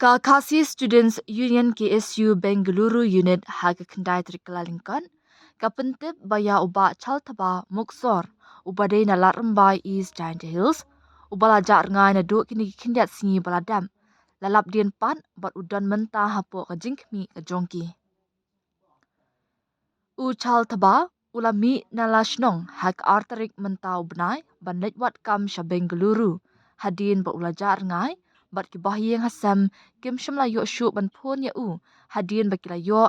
Kakasi Students Union KSU Bengaluru Unit haga kendai terikelalingkan, kapentip baya uba chaltaba muksor, ubadai na Larmbai East Giant Hills, ubala jak ngai na duk kini kindiat singi baladam, lalap dien pan bat udan mentah hapo ka jingkmi ka jongki. U chaltaba ulami na lashnong hak arterik mentau benai ban netwat kam sha Bengaluru, hadin ba ulajak ngai, bat kibahyeng hasam kim shimla yo shu ban pun ya u hadin bakila yo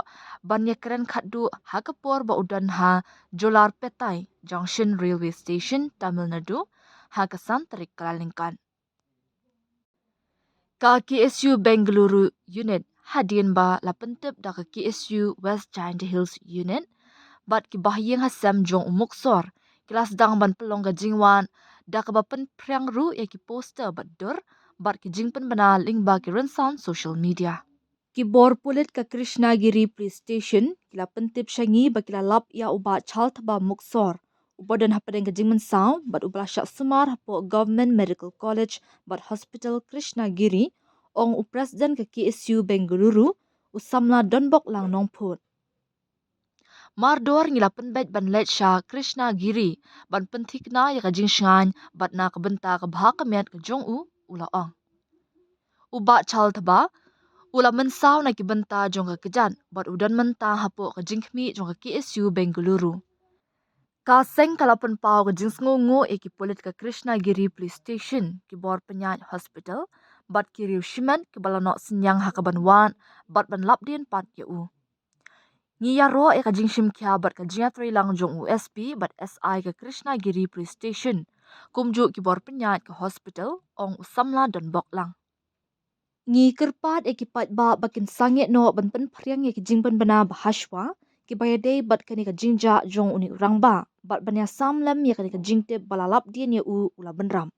ban ya keren khadu hakapor ba udan ha Jolar Petai Junction Railway Station Tamil Nadu hakasan tarik kalalingkan. Ka KSU Bengaluru Unit hadin ba lapentip da ka KSU West Giant Hills Unit bat kibahyeng hasam jong umuksor kelas dang ban pelong ga jingwan da ka bapen priang ru ya ki poster bat dur bat ki jingpen bana ling ba ki rensan social media. Ki bor pulit ka Krishnagiri Police Station kila pentip syangi ba kila lap ya uba chalt ba muksor. Uba dan hapadeng ka jingmen saw bat ubala syak sumar hapo Government Medical College bat Hospital Krishnagiri ong upresiden ka KSU Bengaluru usamla donbok lang nongput. Mardor ngila penbet ban let sya Krishnagiri ban pentikna ya ka jing syangan bat na kabenta ka bahakamiat ka jong u ulaong. Uba chal taba, ula mensaw na kibenta jong ka kejan, bat udan menta hapo ka jingkmi jong ka KSU Bengaluru. Kaseng kalapan pau ka jing ngungu ki polit ka Krishnagiri Police Station, ki bor penyat hospital, bat ki riu shiman ki balanok senyang hakaban wan, bat ban lapdien pat ya u. Ngiya ro ka jing shim kia bat ka jingatri lang jong USP bat SI ka Krishnagiri Police Station, kumjuk ki bor penyat ka hospital, ong usamla dan bok lang. Ngi kerpat ekipat ba bakin sangit no ban pen priang ki jingpan bana bahaswa ki bayade bat kani ka jingja jong uni urang ba bat banya samlem ya kani ka jingtip balalap dia ya u ula benram.